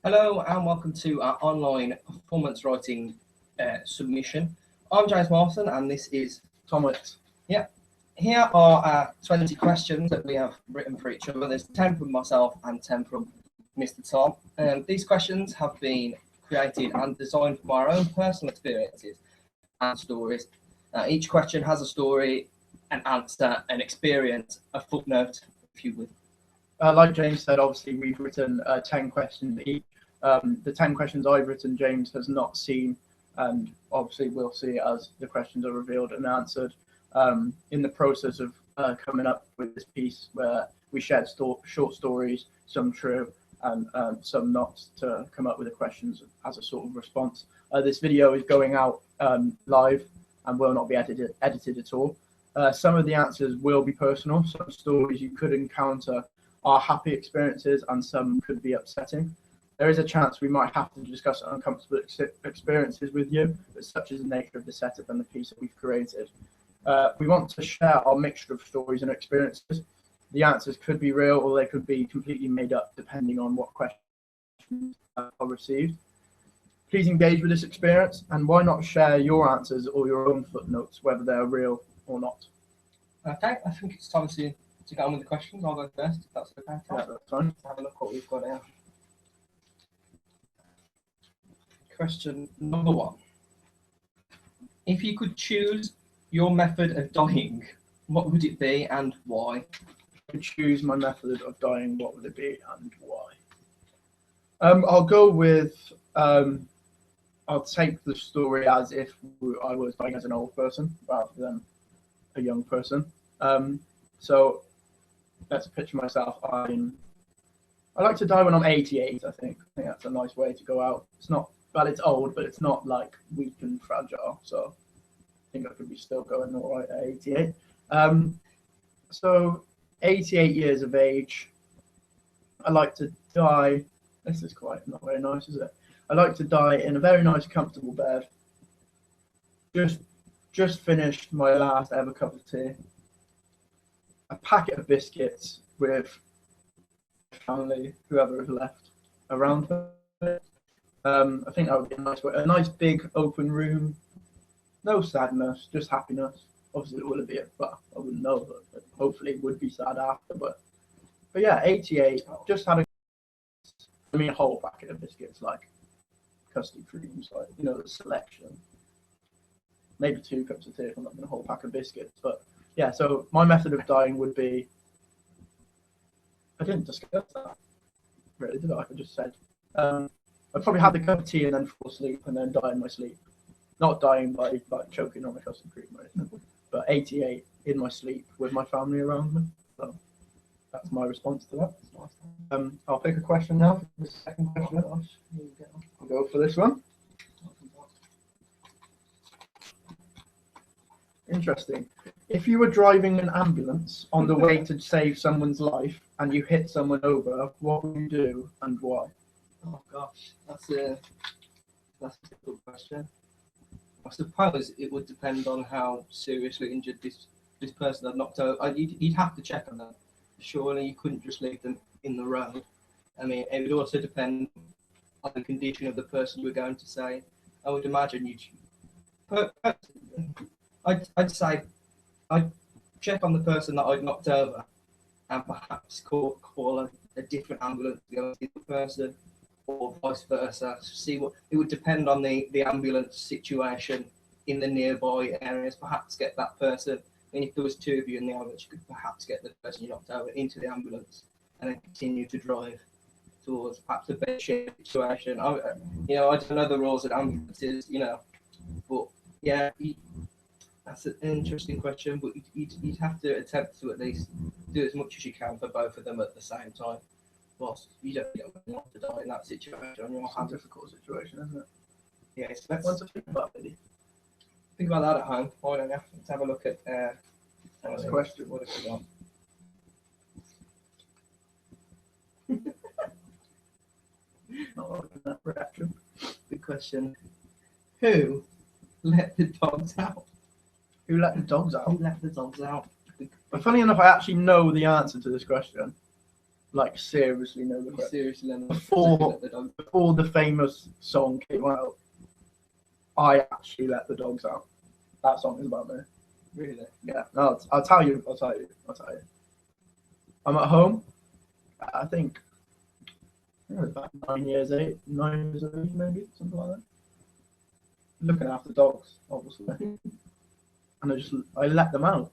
Hello and welcome to our online performance writing submission. I'm James Marston and this is Thomas. Yeah. Here are our 20 questions that we have written for each other. There's 10 from myself and 10 from Mr. Tom. These questions have been created and designed from our own personal experiences and stories. Each question has a story, an answer, an experience, a footnote, if you would. Like James said, obviously we've written 10 questions each. The 10 questions I've written, James has not seen, and obviously we'll see as the questions are revealed and answered. In the process of coming up with this piece, where we shared short stories, some true and some not, to come up with the questions as a sort of response. This video is going out live and will not be edited at all. Some of the answers will be personal. Some stories you could encounter are happy experiences and some could be upsetting. There is a chance we might have to discuss uncomfortable experiences with you, but such is the nature of the setup and the piece that we've created. We want to share our mixture of stories and experiences. The answers could be real or they could be completely made up depending on what questions are received. Please engage with this experience, and why not share your answers or your own footnotes, whether they're real or not. Okay, I think it's time to get on with the questions. I'll go first, if that's okay. Yeah, that's fine. Let's have a look what we've got here. Question number 1. If you could choose your method of dying, what would it be and why? If I could choose my method of dying, what would it be and why? I'll go with, I'll take the story as if I was dying as an old person rather than a young person. So let's picture myself. I like to die when I'm 88, I think. I think that's a nice way to go out. It's not, well, it's old, but it's not like weak and fragile. So I think I could be still going all right at 88. So 88 years of age. I like to die. This is quite not very nice, is it? I like to die in a very nice, comfortable bed. Just finished my last ever cup of tea. A packet of biscuits with family, whoever is left around me. I think that would be a nice way. A nice big open room. No sadness, just happiness. Obviously it would be but I wouldn't know, but hopefully it would be sad after. But yeah, 88. Just had a whole packet of biscuits, like custard creams, like, you know, the selection. Maybe 2 cups of tea if I'm not going a whole pack of biscuits. But yeah, so my method of dying would be, I didn't discuss that really, did I? I just said I'd probably have the cup of tea and then fall asleep and then die in my sleep. Not dying by like choking on the custard cream or anything, but 88 in my sleep with my family around me. So that's my response to that. I'll pick a question now. The second question. I'll go for this one. Interesting. If you were driving an ambulance on the way to save someone's life and you hit someone over, what would you do and why? Oh gosh, that's a difficult question. I suppose it would depend on how seriously injured this person had knocked over. You'd have to check on them. Surely you couldn't just leave them in the road. I mean, it would also depend on the condition of the person you were going to save. I would imagine I'd say I'd check on the person that I'd knocked over and perhaps call a different ambulance to go to the person, or vice versa. See what it would depend on the ambulance situation in the nearby areas. Perhaps get that person. And if there was 2 of you in the ambulance, you could perhaps get the person you knocked over into the ambulance and then continue to drive towards perhaps a bed share situation. I don't know the rules of ambulances, but yeah, that's an interesting question. But you'd have to attempt to at least do as much as you can for both of them at the same time. Whilst you don't want to die in that situation on your hand. It's a difficult situation, isn't it? Yeah, so let's What to think about, really. Think about that at home. Why don't you? Let's have a look at this question. What have we got? Not liking that reaction. Good question. Who let the dogs out? Who let the dogs out? Who let the dogs out? But funny enough, I actually know the answer to this question. like seriously no You regret. seriously let Before the dog. before the famous song came out, I actually let the dogs out. That song is about me. Really? Yeah, no, I'll tell you. I'm at home. I think it was about 9 years of age, maybe, something like that. Looking after dogs, obviously, and I let them out,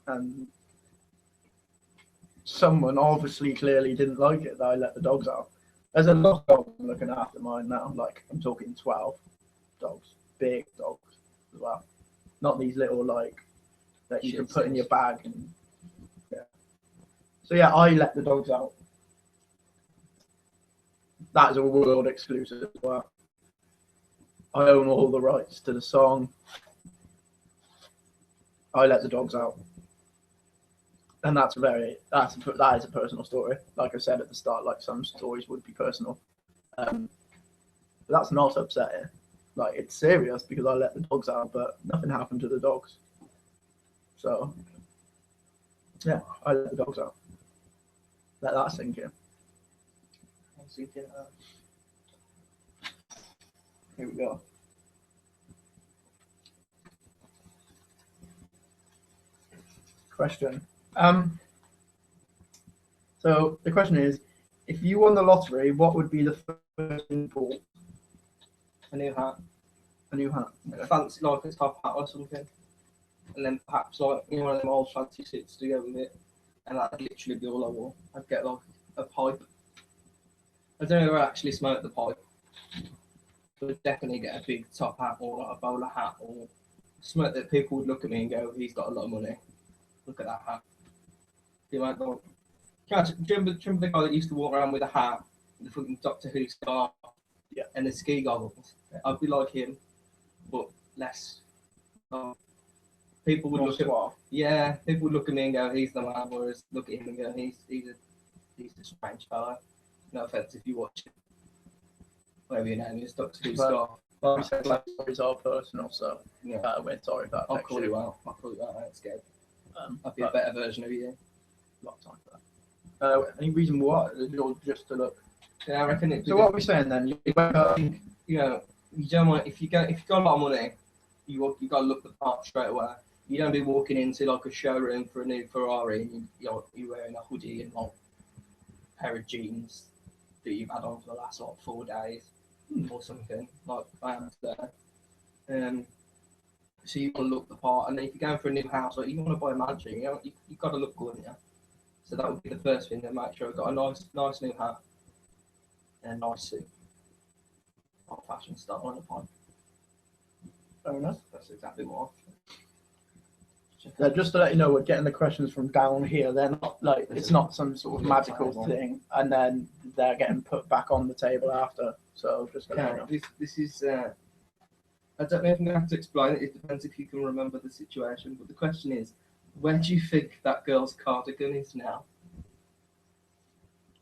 and someone obviously clearly didn't like it that I let the dogs out. There's a lot of dogs looking after mine now. Like I'm talking 12 dogs, big dogs as well, not these little like that you can put in your bag. And yeah, so yeah, I let the dogs out. That is a world exclusive as well. I own all the rights to the song. I let the dogs out, and that is a personal story. Like I said at the start, like some stories would be personal, but that's not upsetting. Like it's serious because I let the dogs out, but nothing happened to the dogs. So yeah, I let the dogs out. Let that sink in. I'm thinking, Here we go. Question. So the question is, if you won the lottery, what would be the first thing you bought? a new hat. A new hat. A fancy, like a top hat or something. And then perhaps like one of them old fancy suits to go with it. And that'd literally be all I wore. I'd get like a pipe. I don't know if I actually smoke the pipe. But I'd definitely get a big top hat or like a bowler hat or smoke that people would look at me and go, he's got a lot of money. Look at that hat. You might go, do you remember the guy that used to walk around with a hat, the fucking Doctor Who scarf, yeah, and the ski goggles? I'd be like him, but less. People would look at people would look at me and go, he's the man, whereas look at him and go, he's a strange fella. No offense if you watch it. Whatever your name is, Doctor Who scarf. Well, we said stories are personal, so Yeah. we're sorry about that. I'll call you out. I ain't scared. I'll be a but better version of you. a lot of time for that. Any reason why? Or just to look. Yeah, I reckon it. So what are we saying then? You wake up, You know, you don't want if you got a lot of money, you got to look the part straight away. You don't be walking into like a showroom for a new Ferrari and you're wearing a hoodie and like a pair of jeans that you've had on for the last like 4 days or something like I am today. So you got to look the part, and then if you're going for a new house, like you want to buy a mansion, you've got to look good, yeah. So that would be the first thing. Then make sure I've got a nice new hat and a nice suit, old-fashioned style on the pipe. fair enough. That's exactly what. Yeah, just to let you know, we're getting the questions from down here. They're not like it's not some sort of magical thing, and then they're getting put back on the table after. So just to let you know. This is. I don't know if I'm going to have to explain it. It depends if you can remember the situation. But the question is, where do you think that girl's cardigan is now?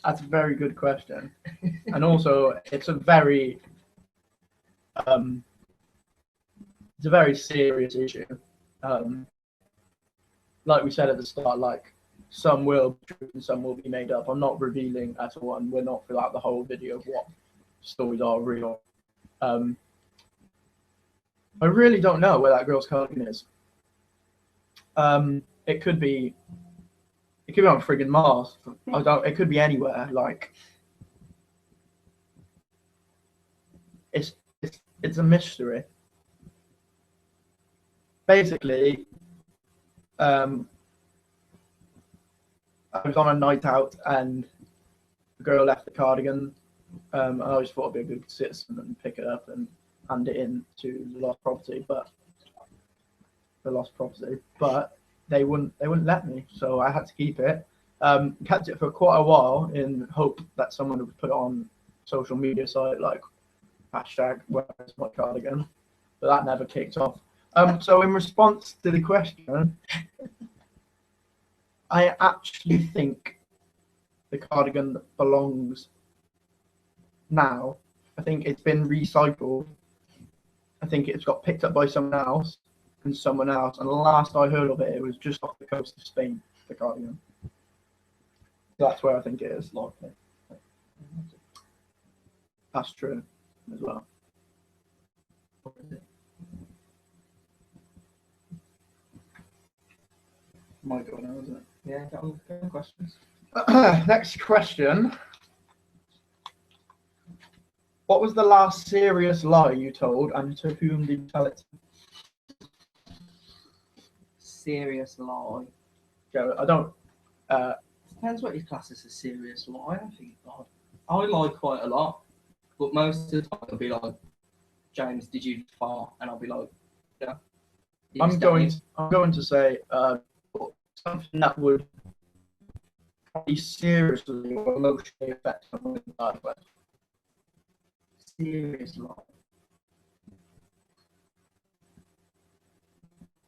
That's a very good question, and also it's a very serious issue. Like we said at the start, like some will be true and some will be made up. I'm not revealing at all, and we're not throughout the whole video of what stories are real. I really don't know where that girl's cardigan is. It could be on friggin' Mars. It could be anywhere. Like it's a mystery. Basically, I was on a night out and the girl left the cardigan. I just thought it'd be a good citizen and pick it up and hand it in to the lost property, but they wouldn't let me, so I had to keep it. Kept it for quite a while in hope that someone would put it on social media site like hashtag where's my cardigan, but that never kicked off. So in response to the question, I actually think the cardigan belongs now. I think it's been recycled. I think it's got picked up by someone else, and the last I heard of it, it was just off the coast of Spain, the cardigan. That's where I think it is. likely. That's true as well. Might go now, isn't it? Yeah, get on questions. Next question. What was the last serious lie you told, and to whom did you tell it? Serious lie. Joe, I don't. Depends what your class is a serious lie. I think I lie quite a lot, but most of the time I'll be like, James, did you fart? And I'll be like, yeah. I'm going to say something that would be seriously or emotionally affect someone in a bad way. Serious lie.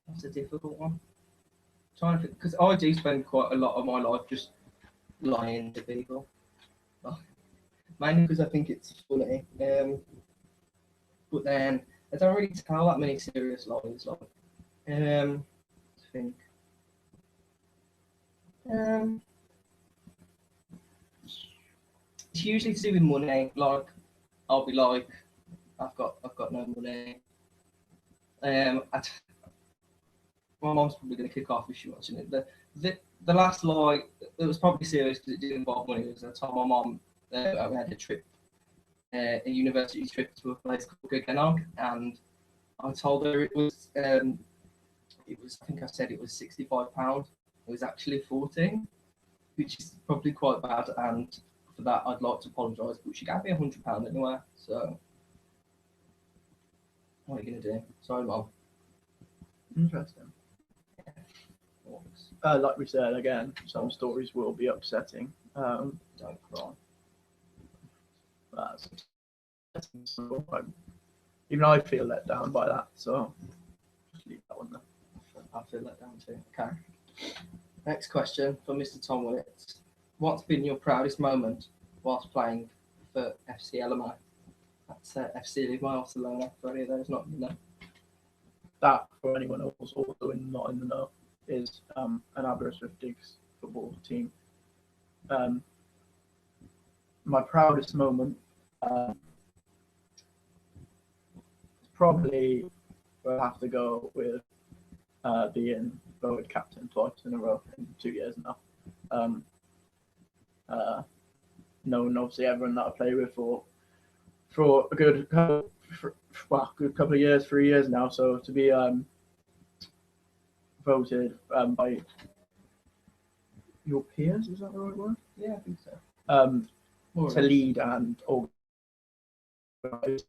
That's a difficult one. Trying to think, because I do spend quite a lot of my life just lying to people. Mainly because I think it's funny. But then I don't really tell that many serious lies. Like, I think. It's usually to do with money. Like, I'll be like, I've got no money. My mom's probably going to kick off if she's watching it. The last lie, it was probably serious because it did involve money. It was the time my mom we had a trip, a university trip to a place called Guggenheim, and I told her I think I said it was £65. It was actually 14, which is probably quite bad. And for that, I'd like to apologise. But she gave me £100 anyway. So what are you going to do? Sorry, Mom. Interesting. Like we said again, some stories will be upsetting. Don't cry. That's upsetting, so even I feel let down by that. So just leave that one there. I feel let down too. Okay. Next question from Mr. Tom Willits. What's been your proudest moment whilst playing for FC LMI? That's FC Barcelona. For any of those not in the know. That for anyone else also not in the know is an Aberystwyth football team. My proudest moment probably will have to go with being voted captain twice in a row in 2 years now. Known obviously everyone that I play with for a good couple of years, 3 years now. So to be voted by your peers, is that the right word? Yeah, I think so. To lead and organise,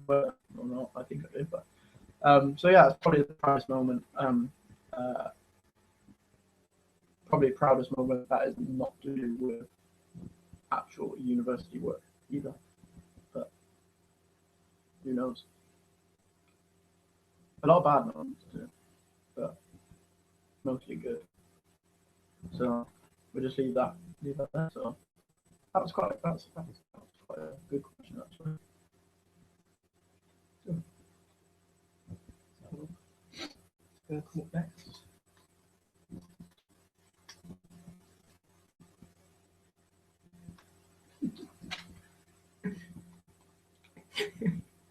or not, I think I do. But so yeah, it's probably the proudest moment. Probably the proudest moment that is not to do with actual university work either. But who knows? A lot of bad moments too, but mostly good. So we'll just leave that there. So that was quite a good question actually. Come up next.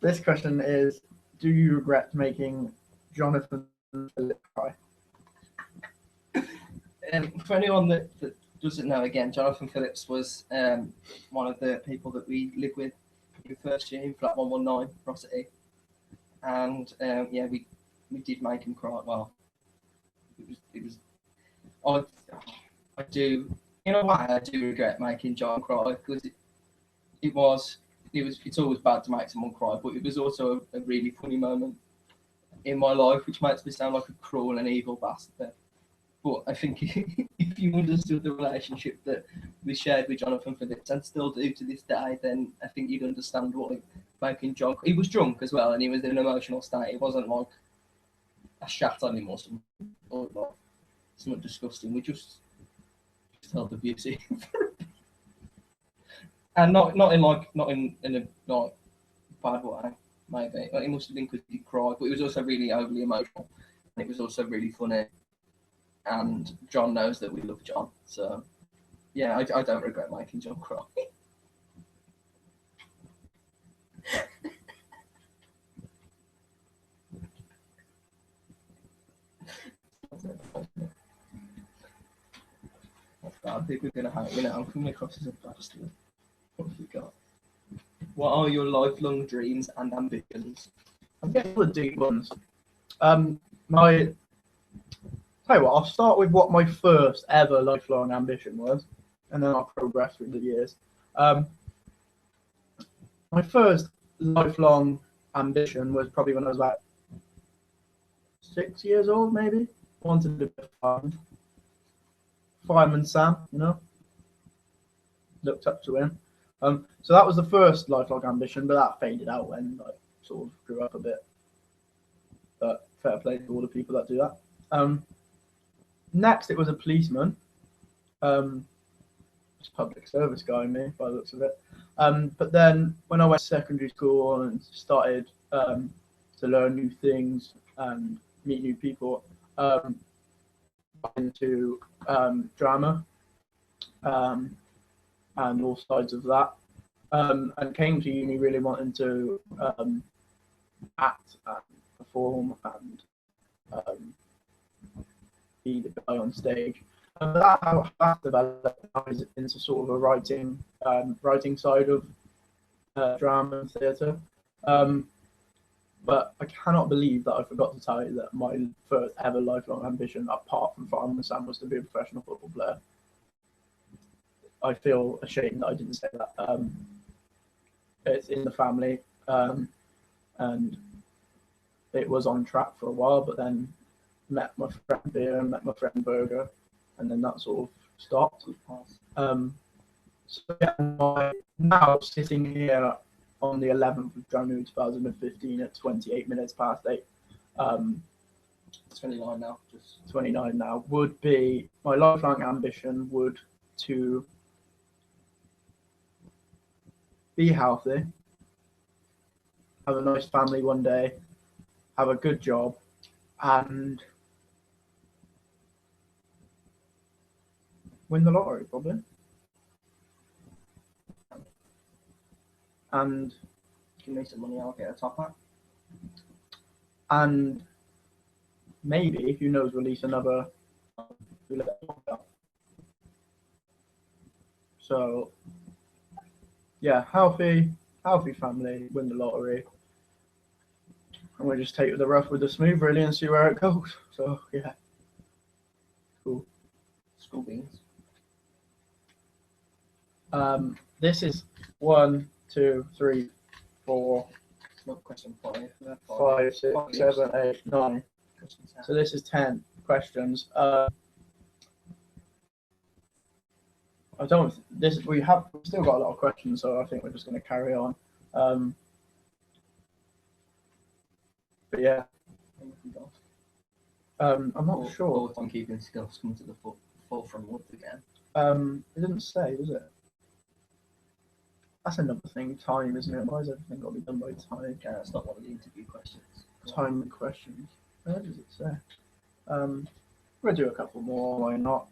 This question is: do you regret making Jonathan Phillips cry? For anyone that doesn't know, again, Jonathan Phillips was one of the people that we lived with in the first year in flat 119, Rossity. And yeah, we did make him cry. Well, it was I do, in a way, I do regret making John cry because it's always bad to make someone cry, but it was also a really funny moment in my life, which makes me sound like a cruel and evil bastard. But I think if you understood the relationship that we shared with Jonathan Phillips and still do to this day, then I think you'd understand what making John. He was drunk as well, and he was in an emotional state. It wasn't like I shat on him or something disgusting. We just felt abusive, and not in a like bad way. Maybe like, it must have been because he cried, but it was also really overly emotional, and it was also really funny. And John knows that we love John, so Yeah, I don't regret making John cry. That's bad. People are going to hate me now. I'm coming across as a bastard. What have you got? What are your lifelong dreams and ambitions? I'm getting all the deep ones. My tell you what, I'll start with what my first ever lifelong ambition was, and then I'll progress through the years. My first lifelong ambition was probably when I was about 6 years old, maybe. I wanted to be a fireman. Fireman Sam, you know. Looked up to him. So that was the first lifelong ambition, but that faded out when I sort of grew up a bit. But fair play to all the people that do that. Next, it was a policeman. It's a public service guy, me, by the looks of it. But then when I went to secondary school and started to learn new things and meet new people, into drama and all sides of that, and came to uni really wanting to act and perform and be the guy on stage. And that's how that developed into sort of a writing side of drama and theatre. But I cannot believe that I forgot to tell you that my first ever lifelong ambition, apart from Fireman Sam, was to be a professional football player. I feel ashamed that I didn't say that. It's in the family, and it was on track for a while, but then met my friend Beer and met my friend Burger, and then that sort of stopped. So yeah, now sitting here on the 11th of January 2015 at 28 minutes past 8. 29 now. Just 29 now would be my lifelong ambition would to be healthy, have a nice family one day, have a good job, and win the lottery probably. And give me some money, I'll get a top hat. And maybe, who knows, release another. So yeah, healthy family, win the lottery, and we'll just take the rough with the smooth really and see where it goes. So yeah, cool. School beans. This is 1, 2, 3, 4, Question 5. 5, 6, 7, 8, 9. So this is 10 questions. We still got a lot of questions, so I think we're just going to carry on. But yeah, I'm not sure. I'm keeping skills coming to the forefront once again. It didn't say, does it? That's another thing, time, isn't it? Why is everything got to be done by time? Yeah, that's not one of the interview questions. Time and questions. Where does it say? We'll do a couple more, why not?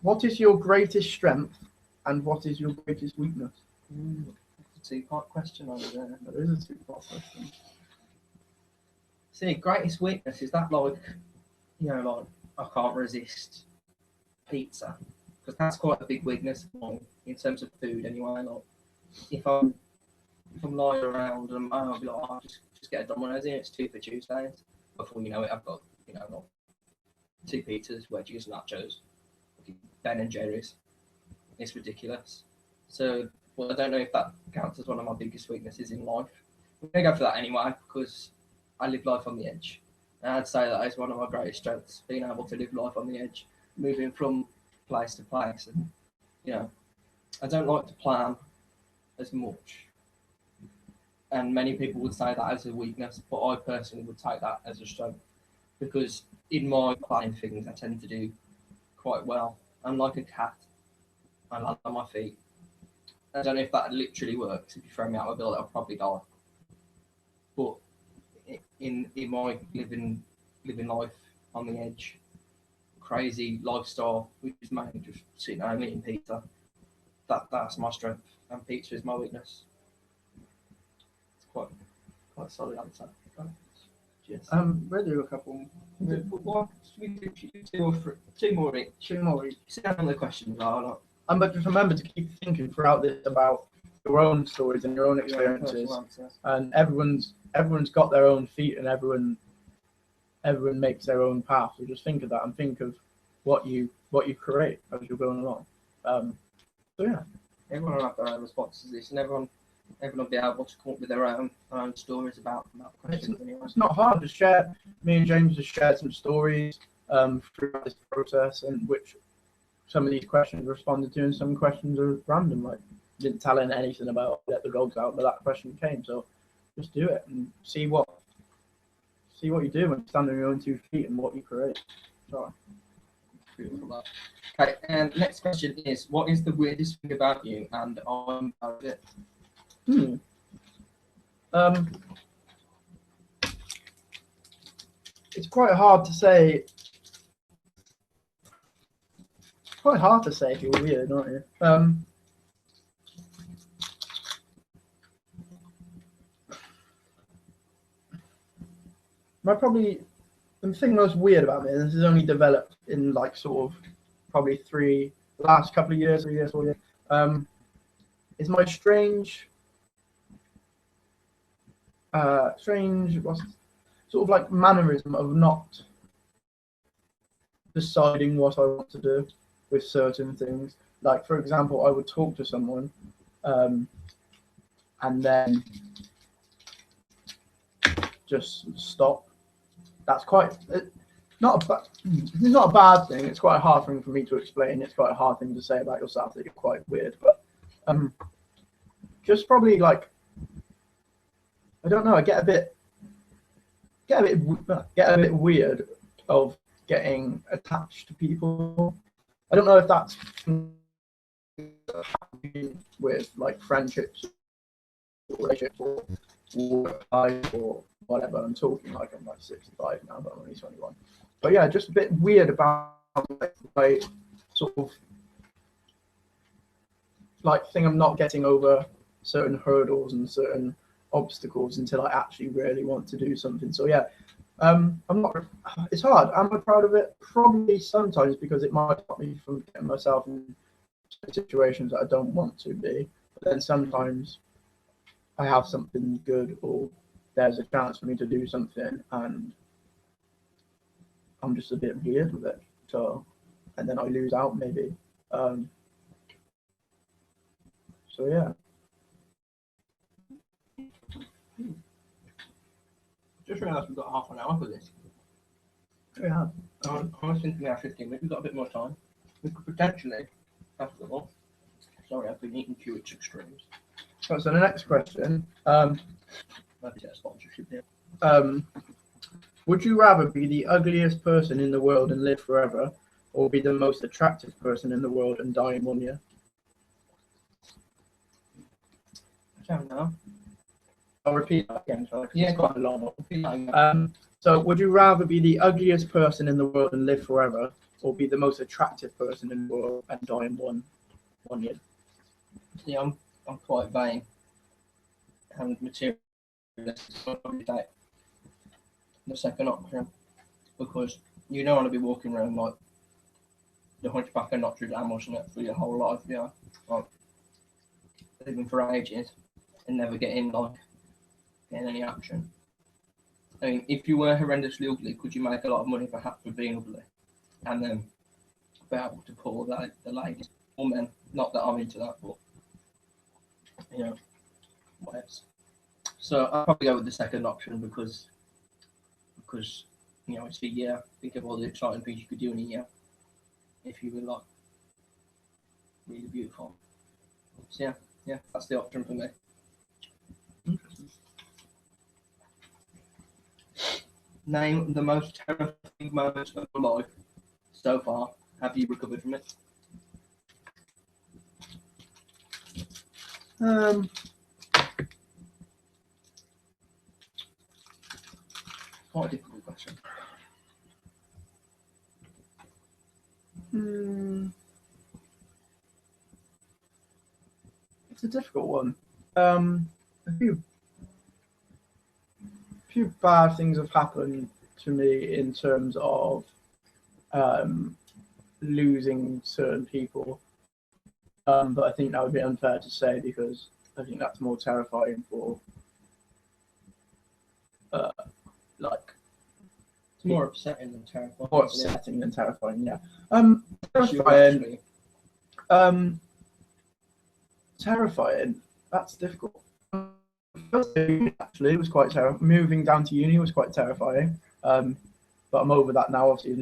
What is your greatest strength and what is your greatest weakness? It's a two-part question over there. That is a two-part question. See, greatest weakness is that like I can't resist pizza, because that's quite a big weakness of mine in terms of food anyway. Like if I'm lying around and I'll be like, oh, just get a Domino's in, it's 2 for Tuesdays. Before you know it, I've got like 2 pizzas, wedges, nachos, Ben and Jerry's. It's ridiculous. So I don't know if that counts as one of my biggest weaknesses in life. I'm gonna go for that anyway because I live life on the edge. And I'd say that is one of my greatest strengths, being able to live life on the edge, moving from place to place. And I don't like to plan as much. And many people would say that as a weakness, but I personally would take that as a strength because in my planning things, I tend to do quite well. I'm like a cat. I land on my feet. I don't know if that literally works. If you throw me out of a building, I'll probably die. But in my living life on the edge, crazy lifestyle, which is mainly just sitting home eating pizza. That's my strength, and pizza is my weakness. It's quite a solid answer. Yes. We'll do a couple. One, we do two or three, two more each. Two more each. See how many questions are not. But just remember to keep thinking throughout this about your own stories and your own experiences. And everyone's got their own feet, and everyone makes their own path. So just think of that and think of what you create as you're going along. So yeah, everyone will have their own responses to this, and everyone will be able to come up with their own stories about questions. It's not hard to share. Me and James just shared some stories throughout this process, and which some of these questions responded to, and some questions are random. Like, didn't tell him anything about let the dogs out, but that question came. So just do it and see what you do and stand on your own 2 feet and what you create. Sorry. Okay, and next question is, what is the weirdest thing about you? And I'm about it. It's quite hard to say. It's quite hard to say if you're weird, aren't you? The thing most weird about me, and this has only developed in like sort of probably last couple of years, 3 years, 4 years, is my strange sort of like mannerism of not deciding what I want to do with certain things. Like, for example, I would talk to someone and then just stop. That's it's not a bad thing. It's quite a hard thing for me to explain. It's quite a hard thing to say about yourself that you're quite weird. But just probably like, I don't know. I get a bit weird of getting attached to people. I don't know if that's with like friendships, or relationships, or work life, or whatever. I'm talking like I'm like 65 now, but I'm only 21. But yeah, just a bit weird about like sort of like thing I'm not getting over certain hurdles and certain obstacles until I actually really want to do something. So yeah, I'm not. It's hard. Am I proud of it? Probably sometimes, because it might stop me from getting myself in situations that I don't want to be. But then sometimes I have something good, or there's a chance for me to do something, and I'm just a bit weird with it. So, and then I lose out maybe. So yeah. Just realised we've got half an hour for this. Yeah. I was thinking we have 15 minutes. We've got a bit more time. We could potentially, after all. Sorry, I've been eating to its extremes. Right, so the next question. Maybe get a sponsorship here. Would you rather be the ugliest person in the world and live forever, or be the most attractive person in the world and die in 1 year? I don't know. I'll repeat that again, sorry. Yeah, it's quite a long one. So would you rather be the ugliest person in the world and live forever, or be the most attractive person in the world and die in one year? Yeah, I'm quite vain and materialistic. So I'll probably take the second option, because you don't want to be walking around like the Hunchback of Notre Dame or something for your whole life, yeah. Like living for ages and never getting any action. I mean, if you were horrendously ugly, could you make a lot of money perhaps for being ugly, and then be able to pull the ladies or men? Not that I'm into that, but you know, what else? So I'll probably go with the second option because you know, it's a year. Think of all the exciting things you could do in a year if you were like really beautiful. So yeah, that's the option for me. Interesting. Name the most terrifying moment of your life so far. Have you recovered from it? Quite a difficult question. It's a difficult one. A few bad things have happened to me in terms of losing certain people. But I think that would be unfair to say because I think that's more terrifying for like It's more upsetting than terrifying. more upsetting than terrifying. Yeah. Terrifying. Terrifying. That's difficult. Actually, it was quite terrifying. Moving down to uni was quite terrifying. But I'm over that now. Obviously,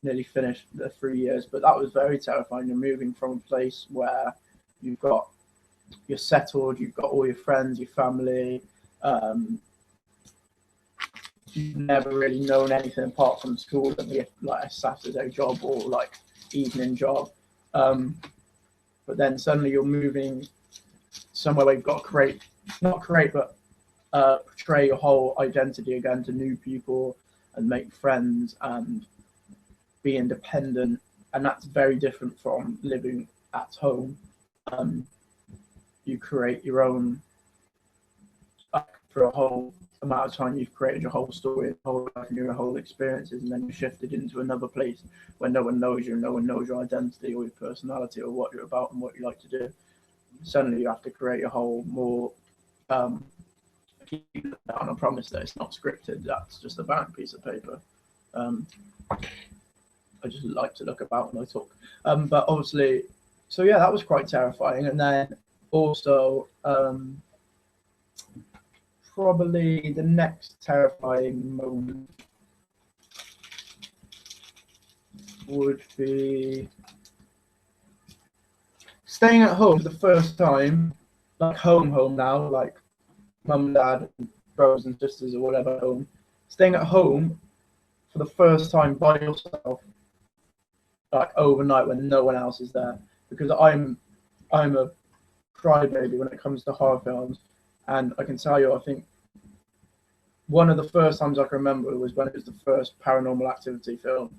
nearly finished the 3 years. But that was very terrifying. You're moving from a place where you're settled. You've got all your friends, your family. You've never really known anything apart from school and be like a Saturday job or like evening job. But then suddenly you're moving somewhere where you've got to portray your whole identity again to new people and make friends and be independent. And that's very different from living at home. You create your own, for a whole amount of time, you've created your whole story, your whole life, and your whole experiences, and then you're shifted into another place where no one knows you, no one knows your identity or your personality or what you're about and what you like to do. Suddenly you have to create a whole more on a promise that it's not scripted, that's just a blank piece of paper. I just like to look about when I talk. But obviously, so yeah, that was quite terrifying. And then also, probably the next terrifying moment would be staying at home for the first time, like home now, like mum, dad, and brothers and sisters or whatever home. Staying at home for the first time by yourself, like overnight when no one else is there, because I'm a crybaby when it comes to horror films. And I can tell you, I think one of the first times I can remember was when it was the first Paranormal Activity film.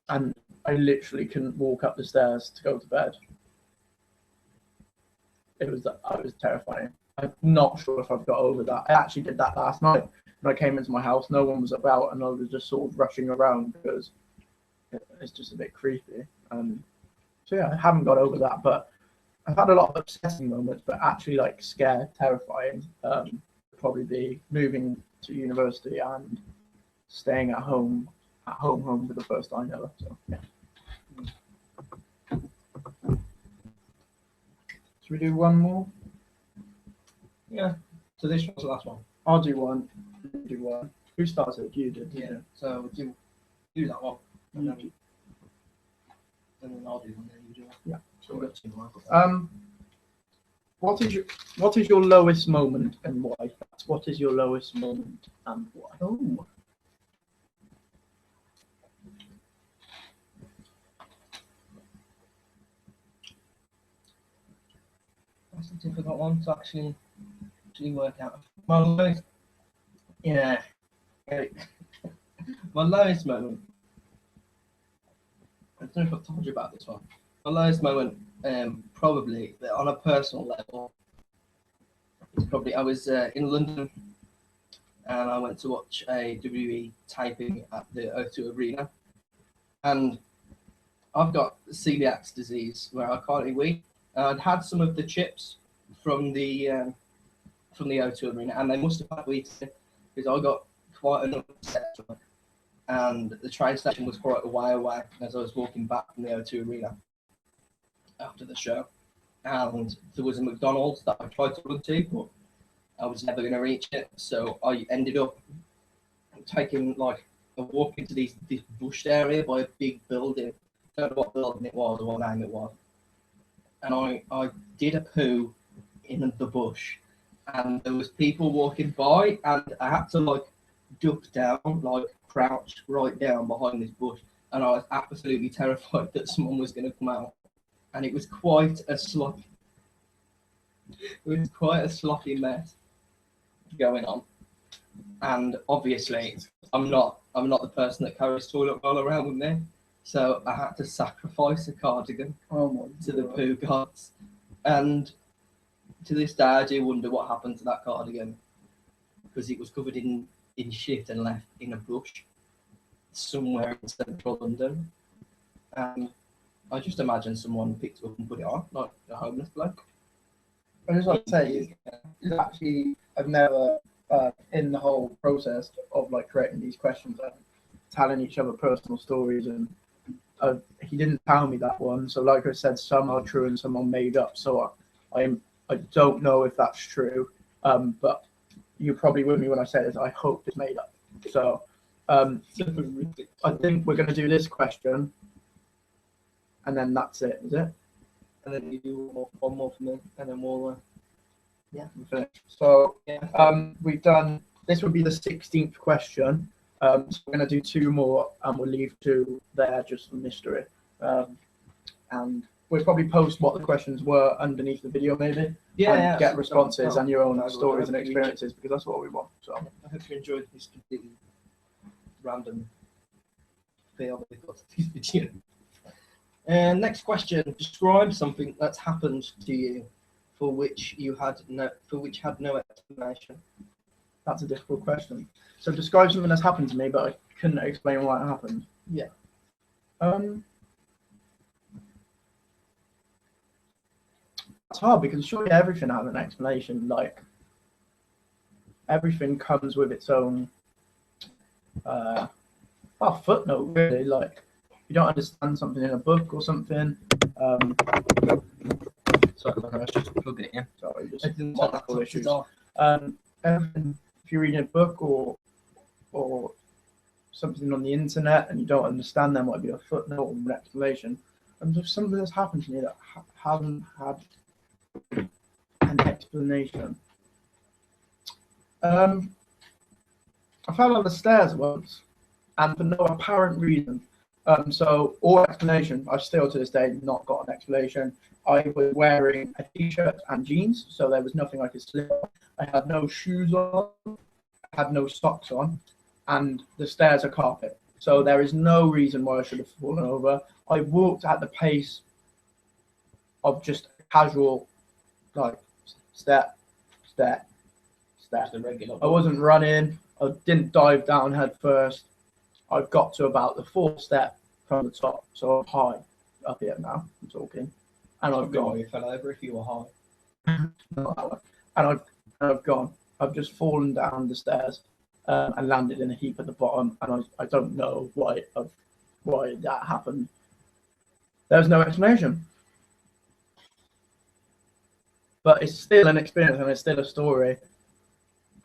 And I literally couldn't walk up the stairs to go to bed. I was terrifying. I'm not sure if I've got over that. I actually did that last night when I came into my house. No one was about and I was just sort of rushing around because it's just a bit creepy. So yeah, I haven't got over that, but I've had a lot of upsetting moments, but actually like scared, terrifying. Probably be moving to university and staying at home for the first time ever. So yeah. Should we do one more? Yeah. So this was the last one. I'll do one. You do one. Who started? You did. Yeah. So do that one. And then I'll do one. Then you do one. Yeah. So we've got two more. What is your lowest moment and why? What is your lowest moment and why? Oh. That's a difficult one to actually work out. My lowest, yeah. My lowest moment. I don't know if I've told you about this one. My lowest moment, probably on a personal level, is probably I was in London and I went to watch a WWE taping at the O2 Arena, and I've got celiac disease where I can't eat wheat. And I'd had some of the chips from the O2 Arena, and they must have had wheat in it because I got quite an upset. And the train station was quite a way away as I was walking back from the O2 Arena after the show. And there was a McDonald's that I tried to run to, but I was never going to reach it. So I ended up taking like a walk into this bushed area by a big building. I don't know what building it was or what name it was. And I did a poo in the bush. And there was people walking by, and I had to like duck down, like crouch right down behind this bush. And I was absolutely terrified that someone was going to come out. And it was quite a sloppy mess going on. And obviously, I'm not the person that carries toilet roll around with me. So I had to sacrifice a cardigan Oh my to the God. poo gods. And to this day, I do wonder what happened to that cardigan, because it was covered in shit and left in a bush somewhere in central London. And I just imagine someone picked it up and put it on, like a homeless bloke. I just want to say, is actually, I've never, in the whole process of like creating these questions and telling each other personal stories, and he didn't tell me that one. So, like I said, some are true and some are made up. So I don't know if that's true. But you're probably with me when I say this. I hope it's made up. So, I think we're going to do this question, and then that's it. Is it? And then you do one more for me, and then we'll We're finished. So yeah. we've done, this would be the 16th question. So we're going to do 2 more, and we'll leave 2 there just for mystery. And we'll probably post what the questions were underneath the video, maybe. And get responses and your own stories and experiences, because that's what we want. So I hope you enjoyed this completely random feel that we got to this video. And next question: describe something that's happened to you for which had no explanation. that's a difficult question. So describe something that's happened to me, but I couldn't explain why it happened. Yeah. It's hard because surely everything has an explanation. Like everything comes with its own footnote, really. Like you don't understand something in a book or something. Sorry, I was just plugging it in. Sorry, just I didn't want that technical to issues. Everything, If you're reading a book or something on the internet and you don't understand, there might be a footnote or an explanation. And there's something that's happened to me that hasn't had an explanation. I fell on the stairs once, and for no apparent reason. So, or explanation, I've still to this day not got an explanation. I was wearing a t-shirt and jeans, so there was nothing I could slip on. I had no shoes on, I had no socks on, and the stairs are carpet. So there is no reason why I should have fallen over. I walked at the pace of just a casual, like, step, step, step. the regular. I wasn't running. I didn't dive down head first. I got to about the 4th step from the top, so I'm high up here now. I'm talking, and I've gone. You fell over if you were high. Not that way. And I've gone. I've just fallen down the stairs and landed in a heap at the bottom, and I don't know why that happened. There's no explanation, but it's still an experience and it's still a story.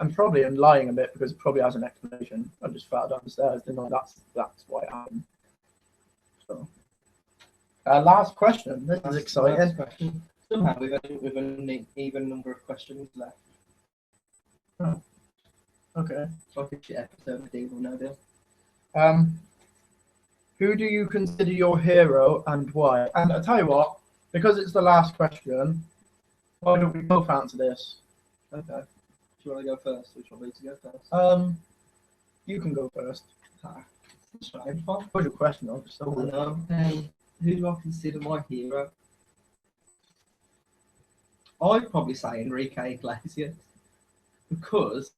I'm probably lying a bit because it probably has an explanation. I just fell down the stairs, didn't I? That's why it happened. So, last question. This is exciting. Last question. Somehow we've an even number of questions left. Oh. Okay. It's like a shit episode of Deal or No Deal. Who do you consider your hero and why? And I'll tell you what, because it's the last question, why don't we both answer this? Okay. Do you want to go first? Or do you want me to go first? You can go first. It's fine. Fine. What's your question? I know. Who do I consider my hero? I'd probably say Enrique Iglesias, because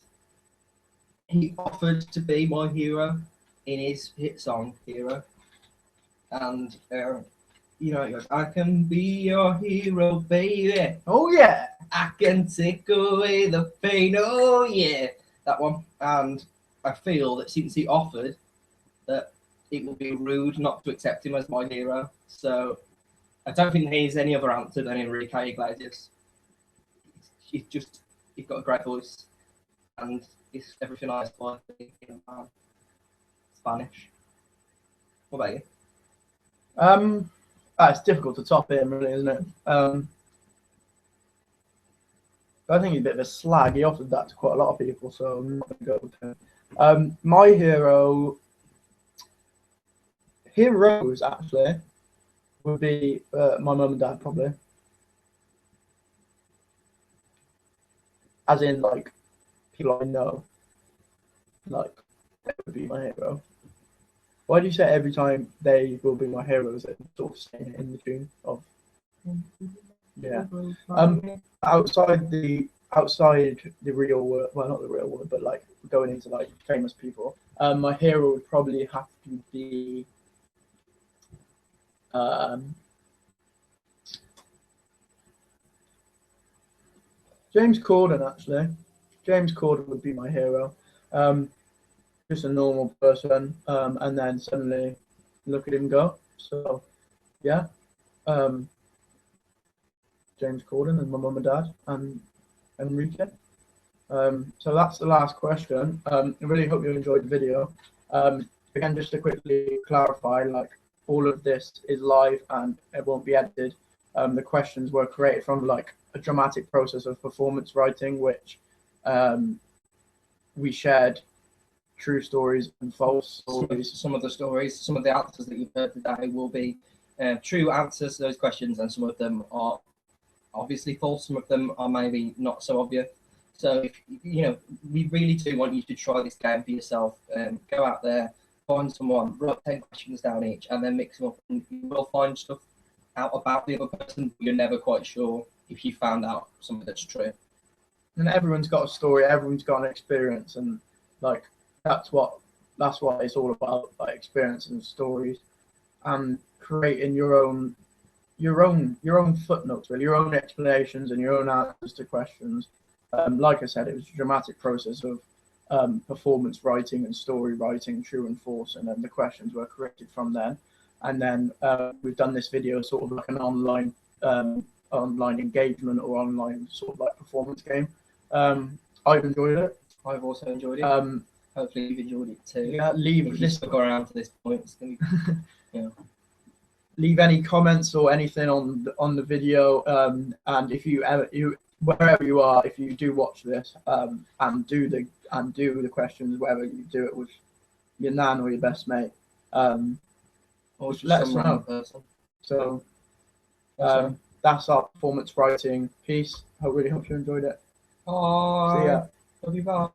he offered to be my hero in his hit song Hero. And he goes, I can be your hero, baby. Oh yeah. I can take away the pain. Oh yeah. That one. And I feel that since he offered, that it would be rude not to accept him as my hero. So I don't think he's any other answer than Enrique Iglesias. He's got a great voice, and it's everything I aspire to be in Spanish. What about you? It's difficult to top him, really, isn't it? I think he's a bit of a slag. He offered that to quite a lot of people, so I'm not going to go with him. My heroes actually would be my mum and dad, probably. As in, like, people I know, like, they would be my hero. Why do you say every time they will be my heroes and sort of saying it in the tune of? Yeah. Outside the real world, well, not the real world, but like going into like famous people, my hero would probably have to be James Corden. Actually, James Corden would be my hero. Just a normal person, and then suddenly look at him go. So yeah, James Corden and my mum and dad and Enrique. So that's the last question. I really hope you enjoyed the video. Again, just to quickly clarify, like all of this is live and it won't be edited. The questions were created from like a dramatic process of performance writing, which we shared true stories and false stories. Some of the answers that you've heard today will be true answers to those questions, and some of them are obviously false. Some of them are maybe not so obvious. So, we really do want you to try this game for yourself. Go out there, find someone, write 10 questions down each, and then mix them up, and you will find stuff out about the other person. You're never quite sure if you found out something that's true. And everyone's got a story, everyone's got an experience, and like that's what it's all about, like experience and stories, and creating your own footnotes, really, your own explanations and your own answers to questions. Like I said, it was a dramatic process of performance writing and story writing, true and false, and then the questions were created from then. And then we've done this video sort of like an online engagement or online sort of like performance game. I've enjoyed it. I've also enjoyed it. Hopefully you've enjoyed it too. Yeah, if you stuck around to this point, it's gonna be, leave any comments or anything on the video, and if wherever you are, if you do watch this, and do the questions, whether you do it with your nan or your best mate, or just let us know. Person. So that's our performance writing piece. I really hope you enjoyed it. Bye. See ya. Love you, bye.